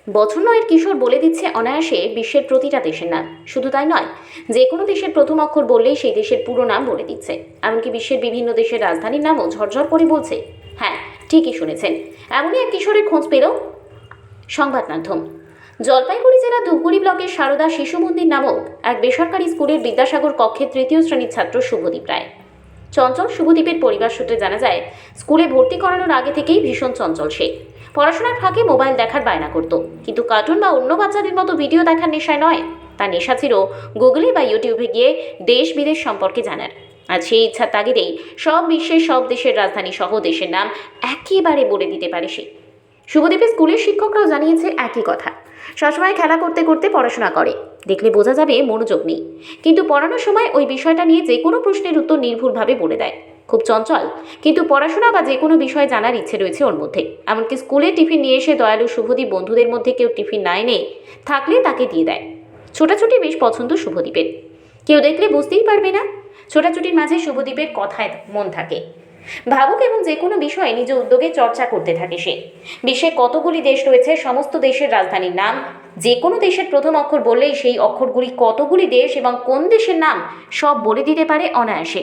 বছর নয়ের কিশোর বলে দিচ্ছে অনায়াসে বিশ্বের প্রতিটা দেশের নাম। শুধু তাই নয়, যে কোনো দেশের প্রথম অক্ষর বললেই সেই দেশের পুরো নাম বলে দিচ্ছে। এমনকি বিশ্বের বিভিন্ন দেশের রাজধানীর নামও ঝরঝর করে বলছে। হ্যাঁ, ঠিকই শুনেছেন, এমনই এক কিশোরের খোঁজ পেল সংবাদ মাধ্যম। জলপাইগুড়ি জেলার ধূপগুড়ি ব্লকের সারদা শিশু মন্দির নামক এক বেসরকারি স্কুলের বিদ্যাসাগর কক্ষের তৃতীয় শ্রেণীর ছাত্র শুভদীপ রায়। চঞ্চল শুভদীপের পরিবার সূত্রে জানা যায়, স্কুলে ভর্তি করানোর আগে থেকেই ভীষণ চঞ্চল সে। পড়াশোনার ফাঁকে মোবাইল দেখার বায়না করত, কিন্তু কার্টুন বা অন্য বাচ্চাদের মতো ভিডিও দেখার নেশায় নয়। তার নেশা ছিল গুগলে বা ইউটিউবে গিয়ে দেশ বিদেশ সম্পর্কে জানার। আর সেই ইচ্ছার তাগিদেই সব বিশ্বের সব দেশের রাজধানী সহ দেশের নাম একেবারে বলে দিতে পারে সে। শুভদীপের স্কুলের শিক্ষকরাও জানিয়েছে একই কথা। সবসময় খেলা করতে করতে পড়াশোনা করে, দেখলে বোঝা যাবে মনোযোগ নেই, কিন্তু পড়ানোর সময় ওই বিষয়টা নিয়ে যে কোনো প্রশ্নের উত্তর নির্ভুলভাবে বলে দেয়। খুব চঞ্চল, কিন্তু পড়াশোনা বা যে কোনো বিষয়ে জানার ইচ্ছে রয়েছে ওর মধ্যে। এমনকি স্কুলে টিফিন নিয়ে এসে দয়ালু শুভদীপ বন্ধুদের মধ্যে কেউ টিফিন না এনে থাকলে তাকে দিয়ে দেয়। ছোটাছুটি বেশ পছন্দ শুভদীপের, কেউ দেখলে বুঝতেই পারবে না। ছোটাছুটির মাঝে শুভদীপের কথায় মন থাকে, ভাবুক এবং যে কোনো বিষয়ে নিজ উদ্যোগে চর্চা করতে থাকে সে। বিশ্বে কতগুলি দেশ রয়েছে, সমস্ত দেশের রাজধানীর নাম, যে কোনো দেশের প্রথম অক্ষর বললেই সেই অক্ষরগুলি কতগুলি দেশ এবং কোন দেশের নাম সব বলে দিতে পারে অনায়াসে।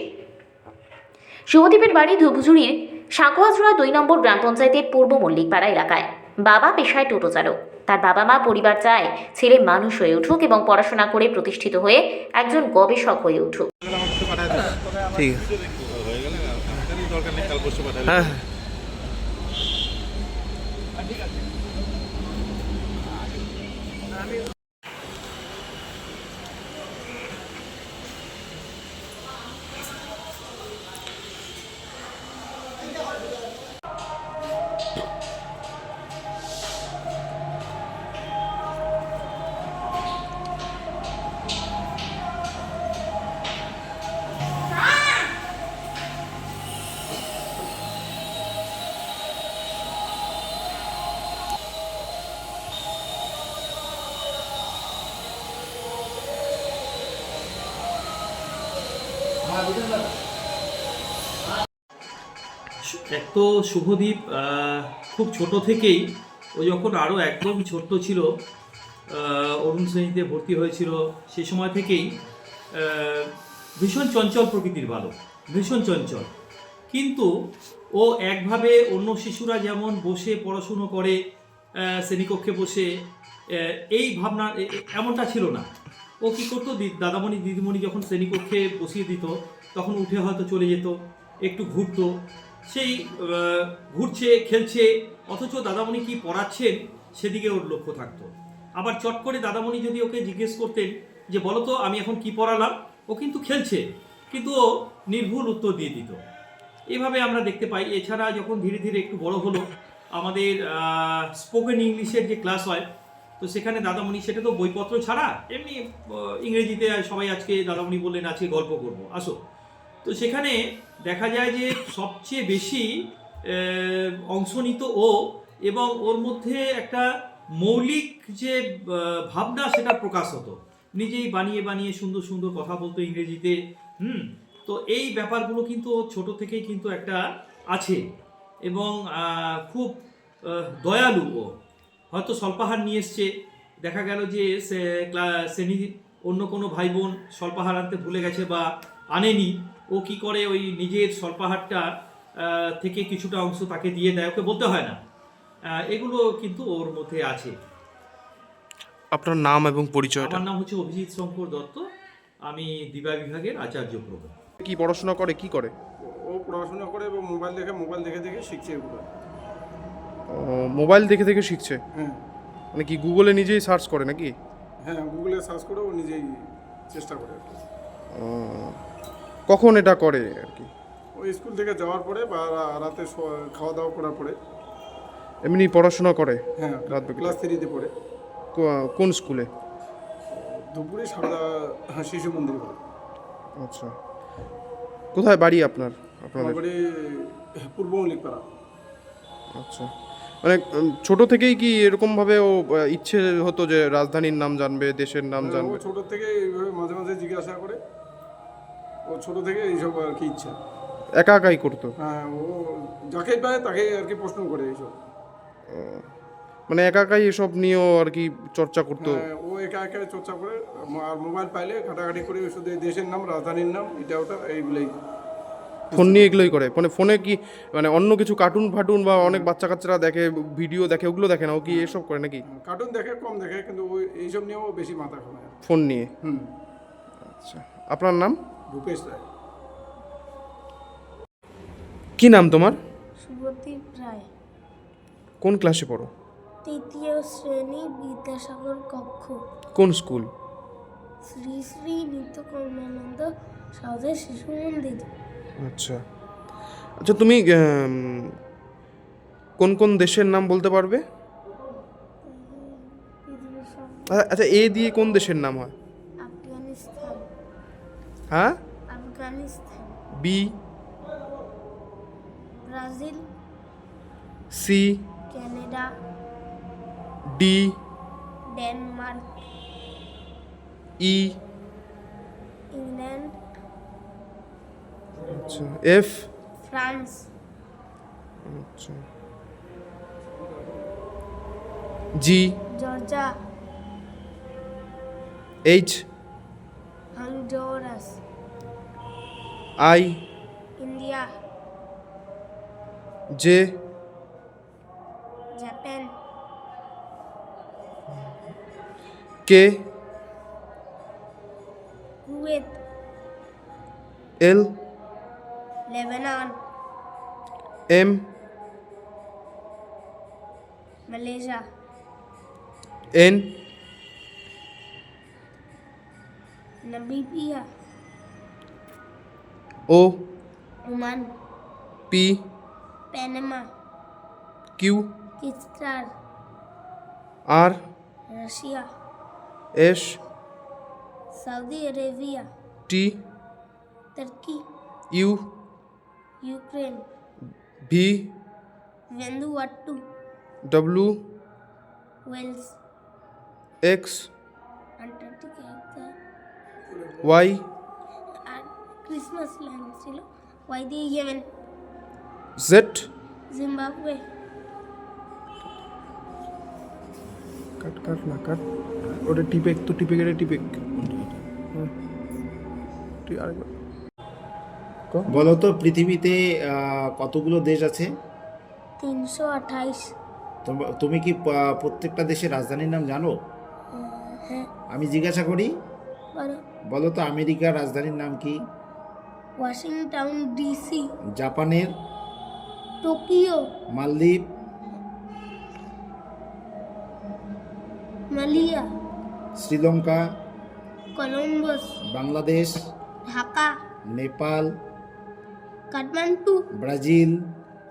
শুভদীপের বাড়ি ধূপঝুড়ির সাঁকোয়াঝোড়া 2 নম্বর গ্রাম পঞ্চায়েতের পূর্ব মল্লিকপাড়া এলাকায়। বাবা পেশায় টোটো চালক। তার বাবা মা পরিবার চায় ছেলে মানুষ হয়ে উঠুক এবং পড়াশোনা করে প্রতিষ্ঠিত হয়ে একজন গবেষক হয়ে উঠুক। ঠিক হ্যাঁ। এক তো শুভদীপ খুব ছোট থেকেই, ও যখন আরও একদম ছোট্ট ছিল, অরুণ শ্রেণীতে ভর্তি হয়েছিল, সেই সময় থেকেই ভীষণ চঞ্চল প্রকৃতির বালক, ভীষণ চঞ্চল। কিন্তু ও একভাবে অন্য শিশুরা যেমন বসে পড়াশুনো করে শ্রেণীকক্ষে বসে, এই ভাবনা এমনটা ছিল না। ও কী করতো, দাদামণি দিদিমণি যখন শ্রেণীকক্ষে বসিয়ে দিত তখন উঠে হয়তো চলে যেত, একটু ঘুরতো, সেই ঘুরছে খেলছে, অথচ দাদামণি কি পড়াচ্ছেন সেদিকে ওর লক্ষ্য থাকতো। আবার চট করে দাদামণি যদি ওকে জিজ্ঞেস করতেন যে বলো তো আমি এখন কি পড়ালাম, ও কিন্তু খেলছে, কিন্তু ও নির্ভুল উত্তর দিয়ে দিত। এইভাবে আমরা দেখতে পাই। এছাড়া যখন ধীরে ধীরে একটু বড় হলো, আমাদের স্পোকেন ইংলিশের যে ক্লাস হয়, তো সেখানে দাদামণি, সেটা তো বইপত্র ছাড়া এমনি ইংরেজিতে সবাই আজকে দাদামণি বললেন আজকে গল্প করবো আসো, তো সেখানে দেখা যায় যে সবচেয়ে বেশি অংশ নিত ও, এবং ওর মধ্যে একটা মৌলিক যে ভাবনা সেটা প্রকাশ হতো। নিজেই বানিয়ে বানিয়ে সুন্দর সুন্দর কথা বলতো ইংরেজিতে। তো এই ব্যাপারগুলো কিন্তু ও ছোটো থেকেই কিন্তু একটা আছে, এবং খুব দয়ালু ও। হয়তো স্বল্পাহার নিয়ে এসছে, দেখা গেল যে শ্রেণীর অন্য কোনো ভাই বোন স্বল্পাহার আনতে ভুলে গেছে বা আনেনি, ও কি করে ওই নিজের স্বল্পাহারটা থেকে কিছুটা অংশ তাকে দিয়ে দেয়, ওকে বলতে হয় না। এগুলো কিন্তু ওর মধ্যে আছে। আপনার নাম এবং পরিচয়টা? আমার নাম হচ্ছে অভিজিৎ শঙ্কর দত্ত, আমি দিবা বিভাগের আচার্য প্রধান। কি পড়াশোনা করে, কি করে? ও পড়াশোনা করে এবং মোবাইল দেখে দেখে শিখছে এগুলো। মোবাইল দেখে দেখে শিখছে? হ্যাঁ মানে কি গুগলে নিজেই সার্চ করে নাকি? হ্যাঁ, গুগলে সার্চ করে ও নিজেই চেষ্টা করে আর কি। কখন এটা করে আর কি? ও স্কুল থেকে যাওয়ার পরে বা রাতে খাওয়া দাওয়া করার পরে। এমনি পড়াশোনা করে? হ্যাঁ, রাত বিকেলে? ক্লাস 3-তে পড়ে। কোন স্কুলে? ধূপগুড়ি সারদা শিশু মন্দির বলে। আচ্ছা, কোথায় বাড়ি আপনার? আমার আপনাদের বাড়ি পূর্ব মল্লিকপাড়া। আচ্ছা, মানে ছোট থেকেই কি এরকমভাবে ও ইচ্ছে হতো যে রাজধানীর নাম জানবে, দেশের নাম ও জানবে? ছোট থেকে এইভাবে মাঝে মাঝে জিজ্ঞাসা করে, ও ছোট থেকে এইসব আর কি ইচ্ছা। একা একাই করতো? হ্যাঁ, ও যাকেই পায় তাকেই আর কি প্রশ্ন করে এইসব। মানে একা একাই এসব নিয়েও আর কি চর্চা করতো। হ্যাঁ, ও একা একা চর্চা করে, আর মোবাইল পাইলে ঘাটাঘাটি করে শুধু এই দেশের নাম, রাজধানীর নাম, এটা ওটা এইগুলোই। ফোন নিয়ে এগুলোই করে, মানে ফোনে কি মানে অন্য কিছু কার্টুন ফাটুন বা অনেক বাচ্চা কাচ্চারা দেখে ভিডিও দেখে ওগুলো দেখে না, ও কি এসব করে নাকি কার্টুন দেখে কম দেখে, কিন্তু ওই এইসব নিয়েও বেশি মাথা ঘামায়। ফোন নিয়ে? হুম। আচ্ছা, আপনার নাম? ভূপেশ রায়। কি নাম তোমার? শুভদীপ রায়, কোন ক্লাসে পড়ো? 3য় শ্রেণী, বিদ্যাসাগর কক্ষ, কোন স্কুল? শ্রী শ্রী নিত্যকর্মানন্দ সহজে শিশু মন্দির। আচ্ছা আচ্ছা, তুমি কোন কোন দেশের নাম বলতে পারবে? পৃথিবীর সব আচ্ছা, এ দিয়ে কোন দেশের নাম হয়? আফগানিস্তান, হ্যাঁ। Afghanistan, B? Brazil, C? Canada, D? Denmark, E? England, আচ্ছা, এফ? ফ্রান্স, আচ্ছা, G? Georgia, H? Honduras, I? India, J? Japan, K? Kuwait, L? Lebanon, M? Malaysia, N? Namibia, O? Oman, P? Panama, Q? Qatar, R? Russia, S? Saudi Arabia, T? Turkey, U? Ukraine, V? Vanuatu, W? Wales, X? Antarctica, Y? আর Christmas land ছিল, Y দিয়ে Yemen, Z? Zimbabwe. Cut cut না cut, ওটা টিপেক তো, টিপে গেলে টিপেক। তুই আরেকবার বলো তো পৃথিবীতে কতগুলো দেশ আছে? 328। তুমি কি প্রত্যেকটা দেশের রাজধানীর নাম জানো? হ্যাঁ, আমি জিজ্ঞাসা করি, বলো। বলো তো আমেরিকার রাজধানীর নাম কি? ওয়াশিংটন ডিসি, জাপানের? টোকিও, মালদ্বীপ? মালিয়া, Sri Lanka? Columbus, Bangladesh? Dhaka, Nepal? Kathmandu, Brazil?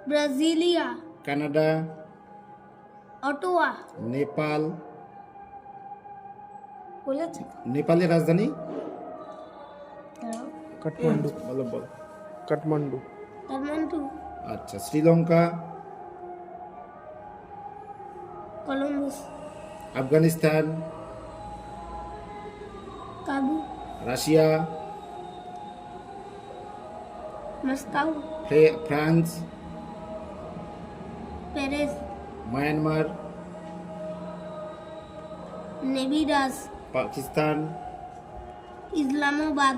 Brasilia, Canada? Ottawa. Nepal? বলেছে নেপালের রাজধানী? কাঠমান্ডু। বলো বলো। কাঠমান্ডু। কাঠমান্ডু, আচ্ছা, Sri Lanka? Columbus, Afghanistan? Kabul, Russia? Moscow, France? Paris, Myanmar? নেভিডাস, পাকিস্তান? ইসলামাবাদ,